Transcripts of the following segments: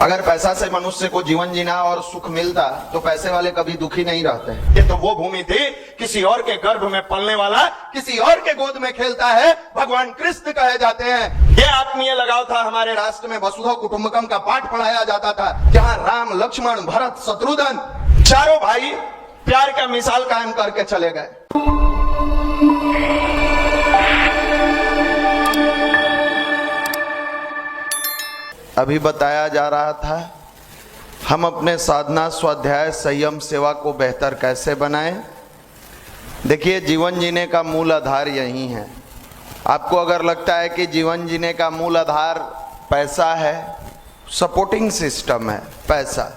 अगर पैसा से मनुष्य को जीवन जीना और सुख मिलता तो पैसे वाले कभी दुखी नहीं रहते। ये तो वो भूमि थी किसी और के गर्भ में पलने वाला किसी और के गोद में खेलता है, भगवान कृष्ण कहे जाते हैं। ये आत्मीय लगाव था हमारे राष्ट्र में। वसुधैव कुटुंबकम का पाठ पढ़ाया जाता था, जहां राम लक्ष्मण भरत शत्रुघ्न चारों भाई प्यार का मिसाल कायम करके चले गए। अभी बताया जा रहा था हम अपने साधना स्वाध्याय संयम सेवा को बेहतर कैसे बनाएं। देखिए, जीवन जीने का मूल आधार यही है। आपको अगर लगता है कि जीवन जीने का मूल आधार पैसा है, सपोर्टिंग सिस्टम है पैसा,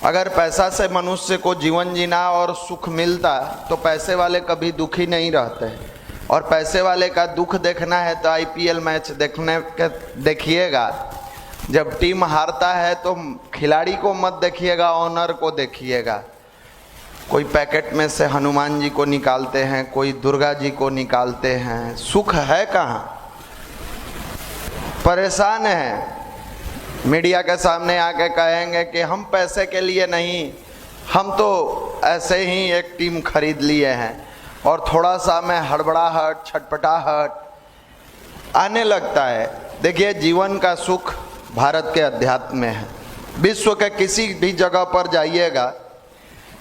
अगर पैसा से मनुष्य को जीवन जीना और सुख मिलता तो पैसे वाले कभी दुखी नहीं रहते। और पैसे वाले का दुख देखना है तो आईपीएल मैच देखिएगा। जब टीम हारता है तो खिलाड़ी को मत देखिएगा, ओनर को देखिएगा। कोई पैकेट में से हनुमान जी को निकालते हैं, कोई दुर्गा जी को निकालते हैं। सुख है कहाँ? परेशान है। मीडिया के सामने आके कहेंगे कि हम पैसे के लिए नहीं, हम तो ऐसे ही एक टीम खरीद लिए हैं। और थोड़ा सा में हड़बड़ाहट छटपटाहट आने लगता है। देखिए, जीवन का सुख भारत के अध्यात्म में है। विश्व के किसी भी जगह पर जाइएगा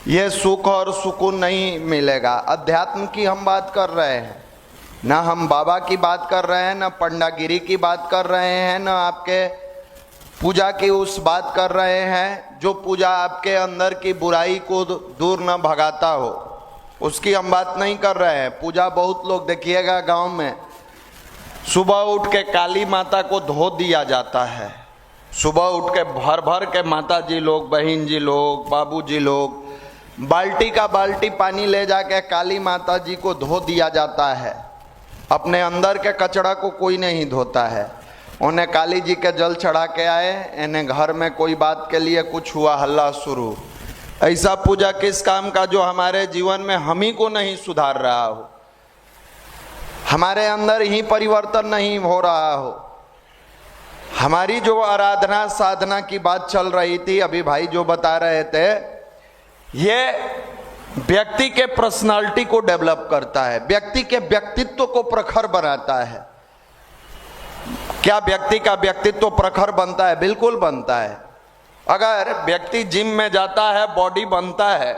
यह सुख और सुकून नहीं मिलेगा। अध्यात्म की हम बात कर रहे हैं, ना हम बाबा की बात कर रहे हैं, ना पंडागिरी की बात कर रहे हैं, ना आपके पूजा की उस बात कर रहे हैं जो पूजा आपके अंदर की बुराई को दूर न भगाता हो, उसकी हम बात नहीं कर रहे हैं। पूजा बहुत लोग देखिएगा गांव में सुबह उठ के काली माता को धो दिया जाता है। सुबह उठ के भर भर के माता जी लोग, बहन जी लोग, बाबू जी लोग बाल्टी का बाल्टी पानी ले जाके काली माता जी को धो दिया जाता है। अपने अंदर के कचरा को कोई नहीं धोता है। उन्हें काली जी के जल चढ़ा के आए, इन्हें घर में कोई बात के लिए कुछ हुआ, हल्ला शुरू। ऐसा पूजा किस काम का जो हमारे जीवन में हम ही को नहीं सुधार रहा हो, हमारे अंदर ही परिवर्तन नहीं हो रहा हो। हमारी जो आराधना साधना की बात चल रही थी, अभी भाई जो बता रहे थे, ये व्यक्ति के पर्सनालिटी को डेवलप करता है, व्यक्ति के व्यक्तित्व को प्रखर बनाता है। क्या व्यक्ति का व्यक्तित्व प्रखर बनता है? बिल्कुल बनता है। अगर व्यक्ति जिम में जाता है, बॉडी बनता है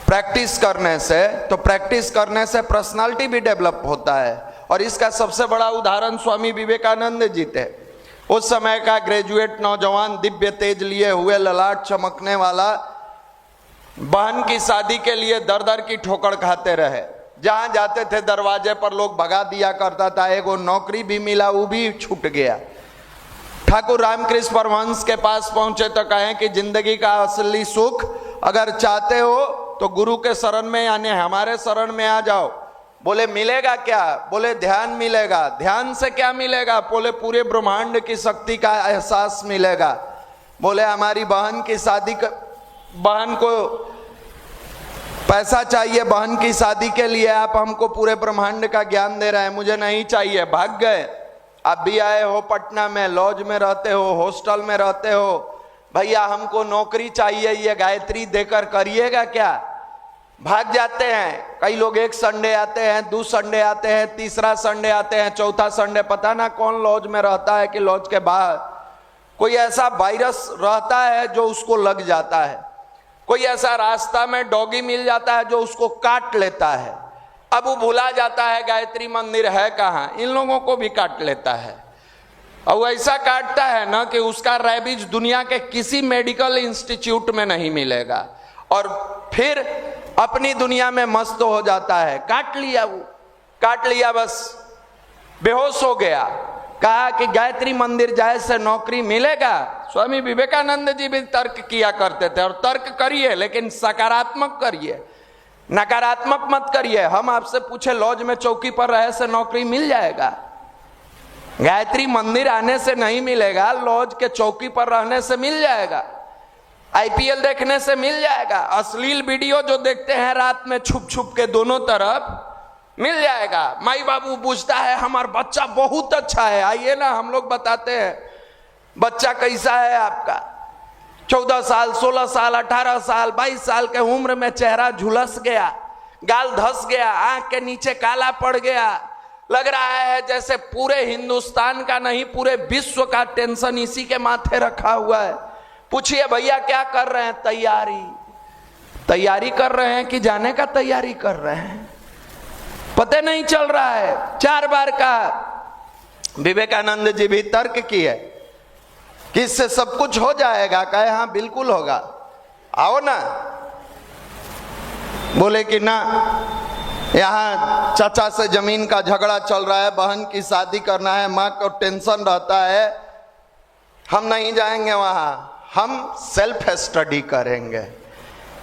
प्रैक्टिस करने से, तो प्रैक्टिस करने से पर्सनालिटी भी डेवलप होता है। और इसका सबसे बड़ा उदाहरण स्वामी विवेकानंद जी थे। उस समय का ग्रेजुएट नौजवान, दिव्य तेज लिए हुए, ललाट चमकने वाला, बहन की शादी के लिए दर दर की ठोकर खाते रहे। जहां जाते थे दरवाजे पर लोग भगा दिया करता था। एगो नौकरी भी मिला, वो भी छूट गया। ठाकुर रामकृष्ण परमहंस के पास पहुंचे तो कहें कि जिंदगी का असली सुख अगर चाहते हो तो गुरु के शरण में यानी हमारे शरण में आ जाओ। बोले मिलेगा क्या? बोले ध्यान मिलेगा। ध्यान से क्या मिलेगा? बोले पूरे ब्रह्मांड की शक्ति का एहसास मिलेगा। बोले हमारी बहन की शादी, बहन को पैसा चाहिए बहन की शादी के लिए, आप हमको पूरे ब्रह्मांड का ज्ञान दे रहे हैं, मुझे नहीं चाहिए। भाग गए। आप भी आए हो पटना में, लॉज में रहते हो, हॉस्टल में रहते हो, भैया हमको नौकरी चाहिए, ये गायत्री देकर करिएगा क्या? भाग जाते हैं। कई लोग एक संडे आते हैं, 2 संडे आते हैं, तीसरा संडे आते हैं, चौथा संडे पता ना कौन लॉज में रहता है कि लॉज के बाहर कोई ऐसा वायरस रहता है जो उसको लग जाता है। कोई ऐसा रास्ता में डॉगी मिल जाता है जो उसको काट लेता है। अब वो भुला जाता है गायत्री मंदिर है कहाँ, इन लोगों को भी काट लेता है। और ऐसा काटता है ना कि उसका रैबिज दुनिया के किसी मेडिकल इंस्टीट्यूट में नहीं मिलेगा। और फिर अपनी दुनिया में मस्त हो जाता है। काट लिया, वो काट लिया, बस बेहोश हो गया। कहा कि गायत्री मंदिर जाए से नौकरी मिलेगा। स्वामी विवेकानंद जी भी तर्क किया करते थे। और तर्क करिए लेकिन सकारात्मक करिए, नकारात्मक मत करिए। हम आपसे पूछे लॉज में चौकी पर रहे से नौकरी मिल जाएगा? गायत्री मंदिर आने से नहीं मिलेगा, लॉज के चौकी पर रहने से मिल जाएगा, आईपीएल देखने से मिल जाएगा, अश्लील वीडियो जो देखते हैं रात में छुप छुप के दोनों तरफ मिल जाएगा। माई बाबू पूछता है हमारा बच्चा बहुत अच्छा है, आइए ना हम लोग बताते हैं। बच्चा कैसा है आपका? 14 साल, 16 साल, 18 साल, 22 साल के उम्र में चेहरा झुलस गया, गाल धस गया, आंख के नीचे काला पड़ गया, लग रहा है जैसे पूरे हिंदुस्तान का नहीं पूरे विश्व का टेंशन इसी के माथे रखा हुआ है। पूछिए भैया क्या कर रहे हैं? तैयारी कर रहे हैं कि जाने का तैयारी कर रहे हैं, पता नहीं चल रहा है। 4 बार का विवेकानंद जी भी तर्क किए कि इससे सब कुछ हो जाएगा। कहे हाँ बिल्कुल होगा, आओ ना। बोले कि ना, यहाँ चाचा से जमीन का झगड़ा चल रहा है, बहन की शादी करना है, माँ को टेंशन रहता है, हम नहीं जाएंगे वहां, हम सेल्फ स्टडी करेंगे।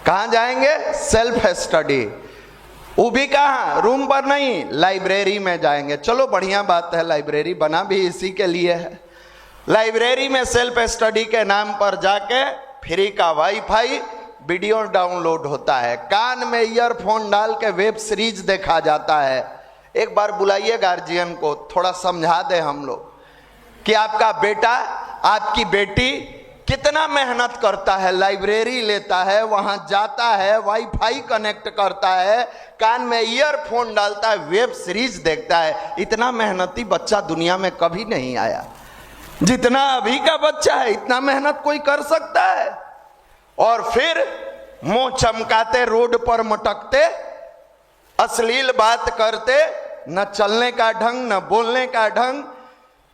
कहाँ जाएंगे? Self study. वो भी कहाँ? रूम पर नहीं, लाइब्रेरी में जाएंगे। चलो बढ़िया बात है, लाइब्रेरी बना भी इसी के लिए है। लाइब्रेरी में सेल्फ स्टडी के नाम पर जाके फ्री का वाईफाई, वीडियो डाउनलोड होता है, कान में ईयरफोन डाल के वेब सीरीज देखा जाता है। एक बार बुलाइए गार्जियन को, थोड़ा समझा दे हम लोग कि आपका बेटा, आपकी बेटी कितना मेहनत करता है, लाइब्रेरी लेता है, वहां जाता है, वाईफाई कनेक्ट करता है, कान में ईयरफोन डालता है, वेब सीरीज देखता है। इतना मेहनती बच्चा दुनिया में कभी नहीं आया जितना अभी का बच्चा है। इतना मेहनत कोई कर सकता है? और फिर मुंह चमकाते, रोड पर मटकते, अश्लील बात करते, न चलने का ढंग, न बोलने का ढंग,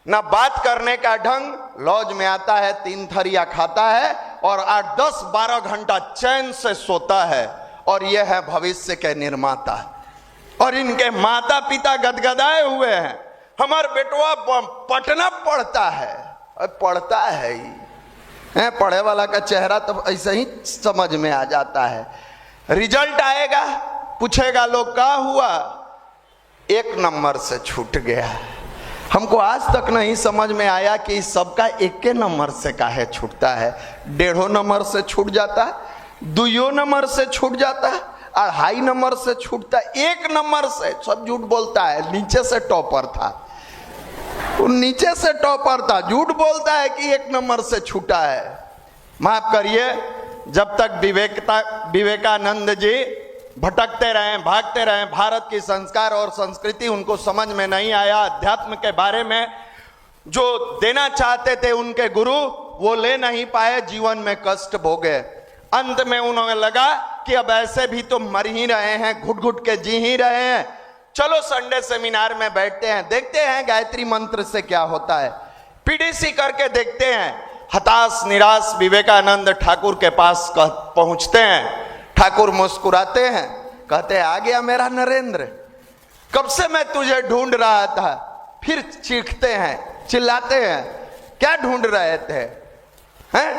न बात करने का ढंग। लॉज में आता है, 3 थरिया खाता है और 8, 10, 12 घंटा चैन से सोता है। और यह है भविष्य के निर्माता। और इनके माता पिता गदगदाए हुए हैं, हमार बेटवा पटना पढ़ता है। पढ़ता है ही, पढ़े वाला का चेहरा तो ऐसे ही समझ में आ जाता है। रिजल्ट आएगा, पूछेगा लोग क्या हुआ? 1 नंबर से छूट गया। हमको आज तक नहीं समझ में आया कि सबका 1 नंबर से काहे छूटता है। 1.5 नंबर से छूट जाता है, 2 नंबर से छूट जाता है, 2.5 नंबर से छूटता है, 1 नंबर से। सब झूठ बोलता है, नीचे से टॉपर था, वो नीचे से टॉपर था, झूठ बोलता है कि 1 नंबर से छूटा है। माफ करिए, जब तक विवेकानंद जी भटकते रहे, भागते रहे, भारत की संस्कार और संस्कृति उनको समझ में नहीं आया, अध्यात्म के बारे में जो देना चाहते थे उनके गुरु, वो ले नहीं पाए, जीवन में कष्ट भोगे। अंत में उन्हें लगा कि अब ऐसे भी तो मर ही रहे हैं, घुट घुट के जी ही रहे हैं, चलो संडे सेमिनार में बैठते हैं, देखते हैं गायत्री मंत्र से क्या होता है, पीडीसी करके देखते हैं। हताश निराश विवेकानंद ठाकुर के पास पहुंचते हैं। ठाकुर मुस्कुराते हैं, कहते हैं आ गया मेरा नरेंद्र, कब से मैं तुझे ढूंढ रहा था। फिर चीखते हैं, चिल्लाते हैं, क्या ढूंढ रहे थे? हैं?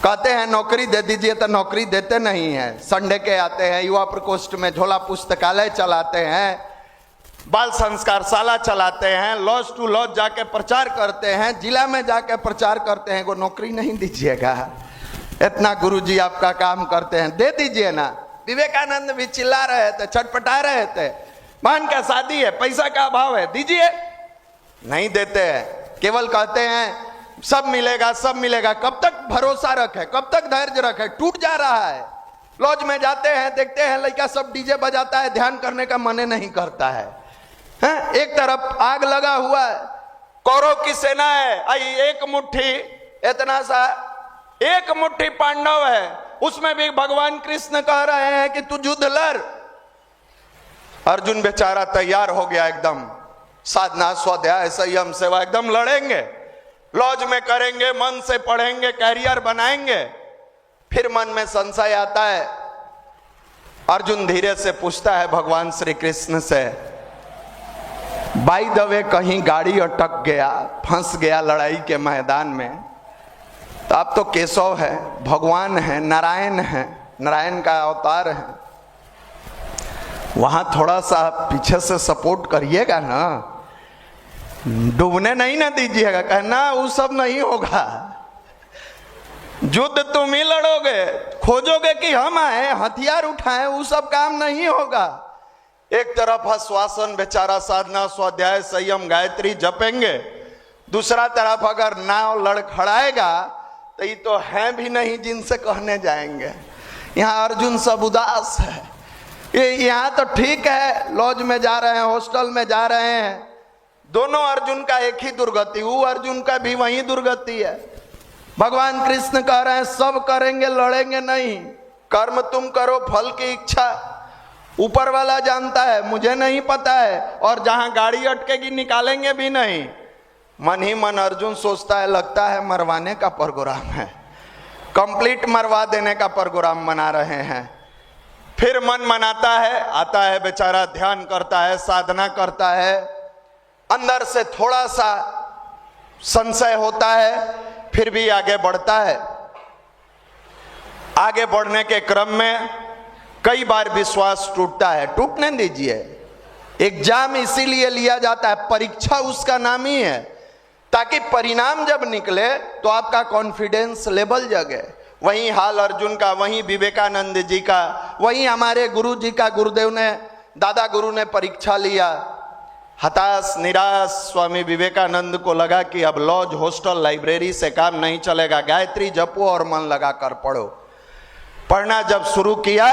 कहते हैं नौकरी दे दीजिए, तो नौकरी देते नहीं है। संडे के आते हैं, युवा प्रकोष्ठ में झोला पुस्तकालय चलाते हैं, बाल संस्कार शाला चलाते हैं, लॉज टू लॉज जाके प्रचार करते हैं, जिला में जाके प्रचार करते हैं। को नौकरी नहीं दीजिएगा? इतना गुरुजी आपका काम करते हैं, दे दीजिए ना। विवेकानंद भी चिल्ला रहे थे, छटपटा रहे थे, बहन का शादी है, पैसा का अभाव है, दीजिए। नहीं देते हैं, केवल कहते हैं सब मिलेगा सब मिलेगा। कब तक भरोसा रखे, कब तक धैर्य रखे? टूट जा रहा है। लॉज में जाते हैं, देखते हैं लड़का सब डीजे बजाता है, ध्यान करने का मन नहीं करता है। एक तरफ आग लगा हुआ है, कौरव की सेना है, एक मुट्ठी, इतना सा एक मुट्ठी पांडव है, उसमें भी भगवान कृष्ण कह रहे हैं कि तू युद्ध लड़। अर्जुन बेचारा तैयार हो गया, एकदम साधना स्वाध्याय संयम सेवा एकदम लड़ेंगे, लॉज में करेंगे, मन से पढ़ेंगे, कैरियर बनाएंगे। फिर मन में संशय आता है। अर्जुन धीरे से पूछता है भगवान श्री कृष्ण से, बाय द वे कहीं गाड़ी अटक गया, फंस गया लड़ाई के मैदान में, तो आप तो केशव है, भगवान है, नारायण है, नारायण का अवतार है, वहां थोड़ा सा पीछे से सपोर्ट करिएगा ना, डूबने नहीं ना दीजिएगा। कहना वो सब नहीं होगा, युद्ध तुम ही लड़ोगे, खोजोगे कि हम आए हथियार उठाएं, वो सब काम नहीं होगा। एक तरफ आश्वासन, बेचारा साधना स्वाध्याय संयम गायत्री जपेंगे, दूसरा तरफ अगर नाव लड़खड़ाएगा तो ये तो है भी नहीं जिनसे कहने जाएंगे। यहाँ अर्जुन सब उदास है। ये यहाँ तो ठीक है, लॉज में जा रहे हैं, हॉस्टल में जा रहे हैं, दोनों अर्जुन का एक ही दुर्गति, वो अर्जुन का भी वही दुर्गति है। भगवान कृष्ण कह रहे हैं सब करेंगे, लड़ेंगे नहीं, कर्म तुम करो, फल की इच्छा ऊपर वाला जानता है, मुझे नहीं पता है, और जहां गाड़ी अटकेगी निकालेंगे भी नहीं। मन ही मन अर्जुन सोचता है लगता है मरवाने का प्रोग्राम है, कंप्लीट मरवा देने का प्रोग्राम बना रहे हैं। फिर मन मनाता है, आता है बेचारा, ध्यान करता है, साधना करता है, अंदर से थोड़ा सा संशय होता है, फिर भी आगे बढ़ता है। आगे बढ़ने के क्रम में कई बार विश्वास टूटता है, टूटने दीजिए। एग्जाम इसीलिए लिया जाता है, परीक्षा उसका नाम ही है, ताकि परिणाम जब निकले तो आपका कॉन्फिडेंस लेवल जगे। वही हाल अर्जुन का, वही विवेकानंद जी का, वही हमारे गुरु जी का। गुरुदेव ने, दादा गुरु ने परीक्षा लिया, हताश निराश स्वामी विवेकानंद को लगा कि अब लॉज हॉस्टल लाइब्रेरी से काम नहीं चलेगा, गायत्री जपो और मन लगा कर पढ़ो। पढ़ना जब शुरू किया,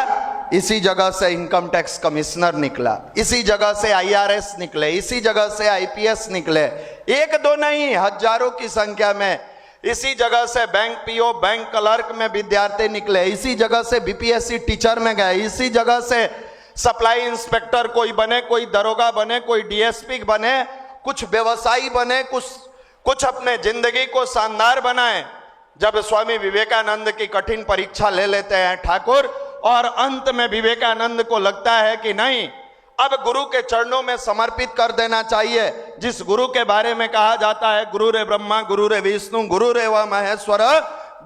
इसी जगह से इनकम टैक्स कमिश्नर निकला, इसी जगह से IRS निकले, इसी जगह से IPS निकले, एक दो नहीं हजारों की संख्या में। इसी जगह से बैंक PO, बैंक क्लर्क में विद्यार्थी निकले, इसी जगह से BPSC टीचर में गए, इसी जगह से सप्लाई इंस्पेक्टर कोई बने, कोई दरोगा बने, कोई DSP बने, कुछ व्यवसायी बने, कुछ अपने जिंदगी को शानदार बनाए। जब स्वामी विवेकानंद की कठिन परीक्षा ले लेते हैं ठाकुर, और अंत में विवेकानंद को लगता है कि नहीं, अब गुरु के चरणों में समर्पित कर देना चाहिए। जिस गुरु के बारे में कहा जाता है गुरुरे ब्रह्मा गुरुरे विष्णु गुरुरेव महेश्वर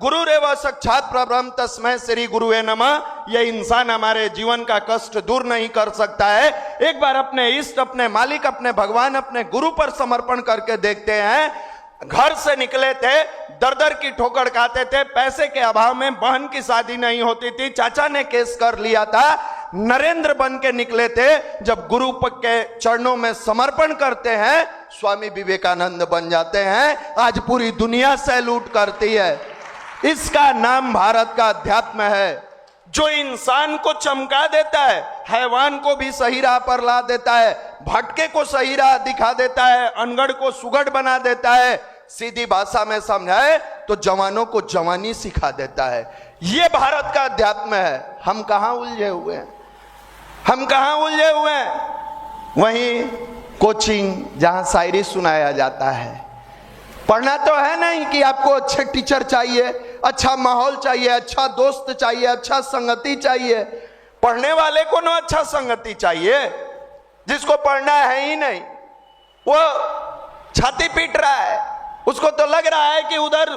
गुरुरेव साक्षात परब्रह्म तस्मै श्री गुरुवे नमः। यह इंसान हमारे जीवन का कष्ट दूर नहीं कर सकता है। एक बार अपने इष्ट, अपने मालिक, अपने भगवान, अपने गुरु पर समर्पण करके देखते हैं। घर से निकले थे, दर दर की ठोकर खाते थे, पैसे के अभाव में बहन की शादी नहीं होती थी, चाचा ने केस कर लिया था, नरेंद्र बन के निकले थे। जब गुरु के चरणों में समर्पण करते हैं, स्वामी विवेकानंद बन जाते हैं। आज पूरी दुनिया सैल्यूट करती है। इसका नाम भारत का अध्यात्म है, जो इंसान को चमका देता है, हैवान को भी सही राह पर ला देता है, भटके को सही राह दिखा देता है, अनगढ़ को सुगढ़ बना देता है, सीधी भाषा में समझाए तो जवानों को जवानी सिखा देता है। यह भारत का अध्यात्म है। हम कहां उलझे हुए हैं, हम कहां उलझे हुए हैं। वहीं कोचिंग जहां शायरी सुनाया जाता है, पढ़ना तो है नहीं कि आपको अच्छे टीचर चाहिए, अच्छा माहौल चाहिए, अच्छा दोस्त चाहिए, अच्छा संगति चाहिए। पढ़ने वाले को ना अच्छा संगति चाहिए। जिसको पढ़ना है ही नहीं, वो छाती पीट रहा है, उसको तो लग रहा है कि उधर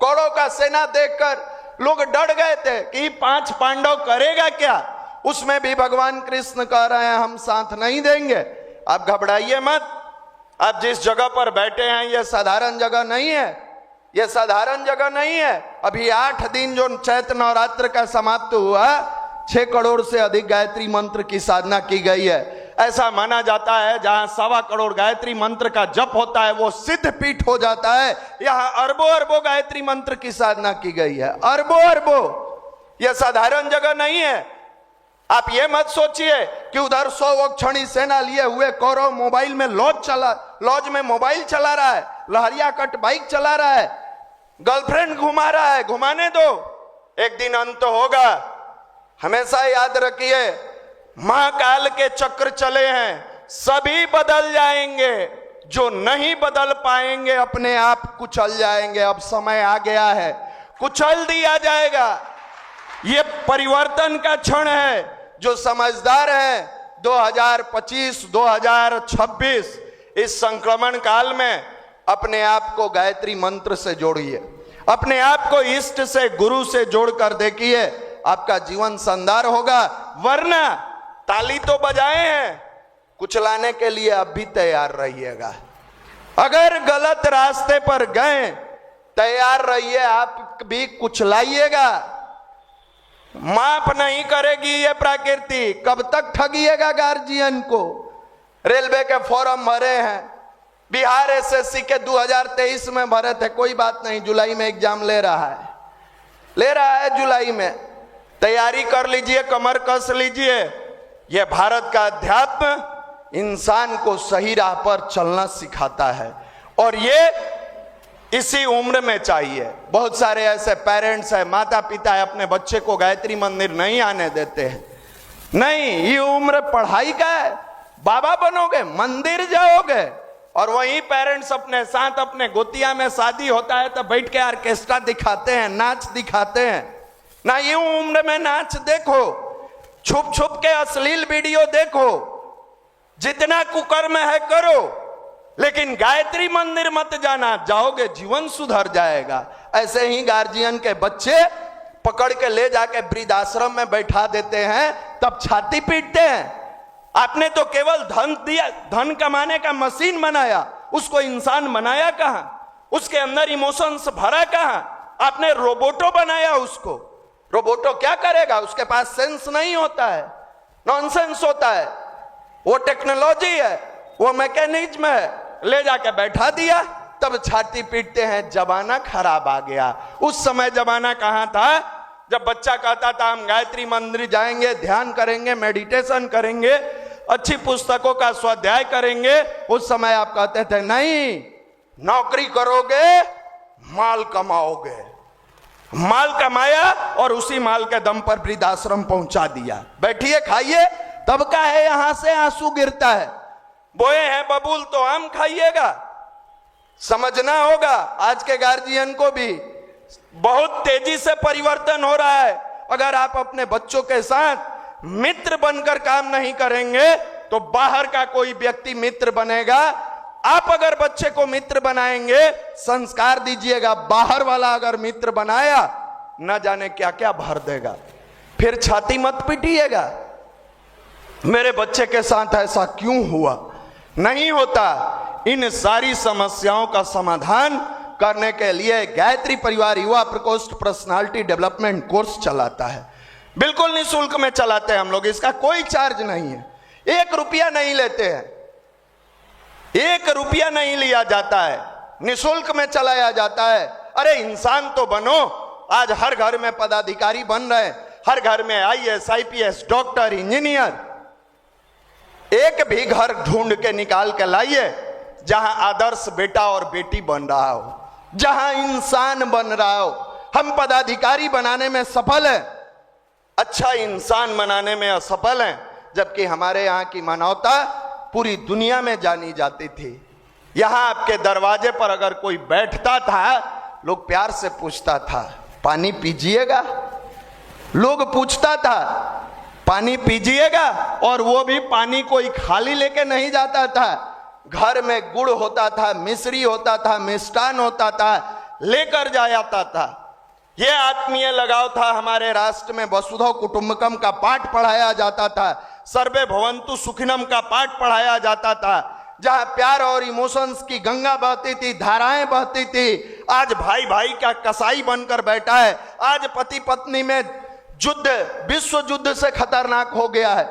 कौरव का सेना देखकर लोग डर गए थे कि 5 पांडव करेगा क्या। उसमें भी भगवान कृष्ण कह रहे हैं हम साथ नहीं देंगे। आप घबराइए मत। आप जिस जगह पर बैठे हैं यह साधारण जगह नहीं है, यह साधारण जगह नहीं है। अभी 8 दिन जो चैत्र नवरात्र का समाप्त हुआ, 6 करोड़ से अधिक गायत्री मंत्र की साधना की गई है। ऐसा माना जाता है जहां 1.25 करोड़ गायत्री मंत्र का जप होता है वो सिद्ध पीठ हो जाता है। यहां अरबों अरबों गायत्री मंत्र की साधना की गई है, अरबों अरबों। यह साधारण जगह नहीं है। आप ये मत सोचिए कि उधर 100 अक्षणी सेना लिए हुए कौरव मोबाइल में लॉज में मोबाइल चला रहा है, लहरिया कट बाइक चला रहा है, गर्लफ्रेंड घुमा रहा है। घुमाने दो, एक दिन अंत होगा। हमेशा याद रखिए, महाकाल के चक्र चले हैं, सभी बदल जाएंगे। जो नहीं बदल पाएंगे अपने आप कुचल जाएंगे। अब समय आ गया है, कुचल दिया जाएगा। ये परिवर्तन का क्षण है। जो समझदार है, 2025 2026 इस संक्रमण काल में अपने आप को गायत्री मंत्र से जोड़िए, अपने आप को इष्ट से, गुरु से जोड़कर देखिए, आपका जीवन शानदार होगा। वरना ताली तो बजाए हैं, कुचलाने के लिए अब भी तैयार रहिएगा। अगर गलत रास्ते पर गए, तैयार रहिए, आप भी कुचलाइएगा। माफ नहीं करेगी ये प्रकृति। कब तक ठगिएगा गार्जियन को। रेलवे के फॉर्म भरे हैं, बिहार एसएससी के 2023 में भरे थे, कोई बात नहीं, जुलाई में एग्जाम ले रहा है जुलाई में। तैयारी कर लीजिए, कमर कस लीजिए। यह भारत का अध्यात्म इंसान को सही राह पर चलना सिखाता है, और ये इसी उम्र में चाहिए। बहुत सारे ऐसे पेरेंट्स हैं, माता पिता है, अपने बच्चे को गायत्री मंदिर नहीं आने देते हैं। नहीं, ये उम्र पढ़ाई का है, बाबा बनोगे, मंदिर जाओगे। और वही पेरेंट्स अपने साथ, अपने गोतिया में शादी होता है तो बैठ के ऑर्केस्ट्रा दिखाते हैं, नाच दिखाते हैं। ना ये उम्र में नाच देखो, छुप छुप के अश्लील वीडियो देखो, जितना कुकर्म है करो, लेकिन गायत्री मंदिर मत जाना, जाओगे जीवन सुधर जाएगा। ऐसे ही गार्जियन के बच्चे पकड़ के ले जाके वृद्धाश्रम में बैठा देते हैं, तब छाती पीटते हैं। आपने तो केवल धन दिया, धन कमाने का मशीन बनाया, उसको इंसान बनाया कहां? उसके अंदर इमोशंस भरा कहां? आपने रोबोटो बनाया उसको। रोबोटो क्या करेगा? उसके पास सेंस नहीं होता है, नॉनसेंस होता है। वो टेक्नोलॉजी है, वो मैकेनिज्म है, ले जाके बैठा दिया, तब छाती पीटते हैं। जमाना खराब आ गया। उस समय जमाना कहां था जब बच्चा कहता था हम गायत्री मंदिर जाएंगे, ध्यान करेंगे, मेडिटेशन करेंगे, अच्छी पुस्तकों का स्वाध्याय करेंगे। उस समय आप कहते थे नहीं, नौकरी करोगे, माल कमाओगे। माल कमाया और उसी माल के दम पर वृद्धाश्रम पहुंचा दिया। बैठिए, खाइए, तब का है यहां से आंसू गिरता है। बोए हैं बबूल तो आम खाइएगा। समझना होगा, आज के गार्जियन को भी बहुत तेजी से परिवर्तन हो रहा है। अगर आप अपने बच्चों के साथ मित्र बनकर काम नहीं करेंगे तो बाहर का कोई व्यक्ति मित्र बनेगा। आप अगर बच्चे को मित्र बनाएंगे, संस्कार दीजिएगा, बाहर वाला अगर मित्र बनाया, न जाने क्या क्या भर देगा। फिर छाती मत पीटिएगा, मेरे बच्चे के साथ ऐसा क्यों हुआ। नहीं होता। इन सारी समस्याओं का समाधान करने के लिए गायत्री परिवार युवा प्रकोष्ठ पर्सनालिटी डेवलपमेंट कोर्स चलाता है। बिल्कुल निःशुल्क में चलाते हैं हम लोग, इसका कोई चार्ज नहीं है, 1 रुपया नहीं लेते हैं, 1 रुपया नहीं लिया जाता है, निःशुल्क में चलाया जाता है। अरे इंसान तो बनो। आज हर घर में पदाधिकारी बन रहे हैं, हर घर में IAS, IPS, डॉक्टर, इंजीनियर। एक भी घर ढूंढ के निकाल के लाइए जहां आदर्श बेटा और बेटी बन रहा हो, जहां इंसान बन रहा हो। हम पदाधिकारी बनाने में सफल हैं, अच्छा इंसान बनाने में असफल हैं। जबकि हमारे यहाँ की मानवता पूरी दुनिया में जानी जाती थी। यहां आपके दरवाजे पर अगर कोई बैठता था, लोग प्यार से पूछता था पानी पीजिएगा। लोग पूछता था पानी पीजिएगा, और वो भी पानी कोई खाली लेके नहीं जाता था। घर में गुड़ होता था, मिश्री होता था, मिष्ठान होता था, लेकर जाता था। यह आत्मीय लगाव था। हमारे राष्ट्र में वसुधैव कुटुंबकम का पाठ पढ़ाया जाता था, सर्वे भवन्तु सुखिनम का पाठ पढ़ाया जाता था, जहां प्यार और इमोशंस की गंगा बहती थी, धाराएं बहती थी। आज भाई भाई का कसाई बनकर बैठा है। आज पति पत्नी में युद्ध विश्व युद्ध से खतरनाक हो गया है।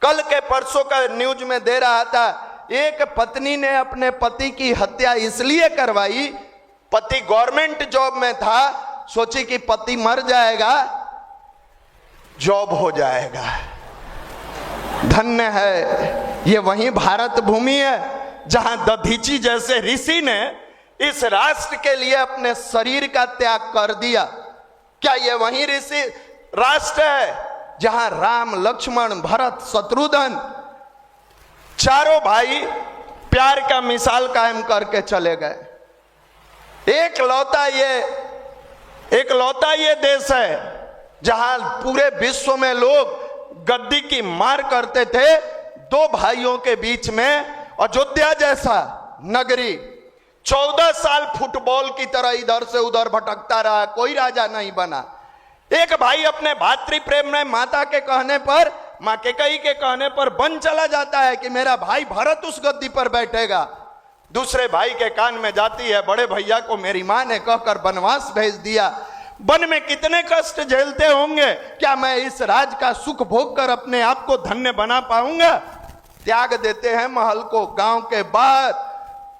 कल के परसों का न्यूज में दे रहा था, एक पत्नी ने अपने पति की हत्या इसलिए करवाई, पति गवर्नमेंट जॉब में था, सोची कि पति मर जाएगा, जॉब हो जाएगा। धन्य है ये वही भारत भूमि है जहां दधीची जैसे ऋषि ने इस राष्ट्र के लिए अपने शरीर का त्याग कर दिया। क्या ये वही ऋषि राष्ट्र है जहां राम, लक्ष्मण, भरत, शत्रुघ्न चारों भाई प्यार का मिसाल कायम करके चले गए। एक लौता ये देश है जहां पूरे विश्व में लोग गद्दी की मार करते थे। 2 भाइयों के बीच में अयोध्या जैसा नगरी 14 साल फुटबॉल की तरह इधर से उधर भटकता रहा, कोई राजा नहीं बना। एक भाई अपने भातृ प्रेम में माता के कहने पर, मां कैकेयी के कहने पर बन चला जाता है कि मेरा भाई भरत उस गद्दी पर बैठेगा। दूसरे भाई के कान में जाती है, बड़े भैया को मेरी मां ने कहकर वनवास भेज दिया। वन में कितने कष्ट झेलते होंगे, क्या मैं इस राज का सुख भोग कर अपने आप को धन्य बना पाऊंगा? त्याग देते हैं महल को, गांव के बाहर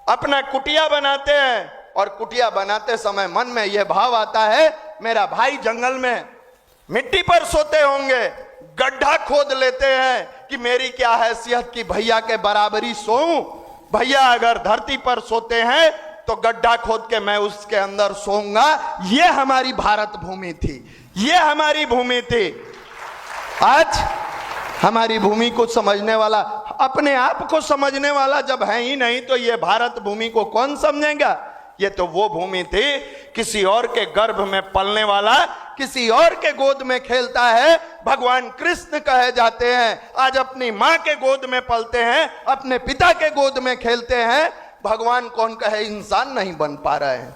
अपना कुटिया बनाते हैं और कुटिया बनाते समय मन में यह भाव आता है मेरा भाई जंगल में मिट्टी पर सोते होंगे, गड्ढा खोद लेते हैं कि मेरी क्या हैसियत कि भैया के बराबरी सोऊं, भैया अगर धरती पर सोते हैं तो गड्ढा खोद के मैं उसके अंदर सोऊंगा। ये हमारी भारत भूमि थी, ये हमारी भूमि थी। आज हमारी भूमि को समझने वाला, अपने आप को समझने वाला जब है ही नहीं तो ये भारत भूमि को कौन समझेगा। ये तो वो भूमि थी किसी और के गर्भ में पलने वाला, किसी और के गोद में खेलता है। भगवान कृष्ण कहे जाते हैं आज अपनी मां के गोद में पलते हैं, अपने पिता के गोद में खेलते हैं। भगवान कौन कहे इंसान नहीं बन पा रहे हैं।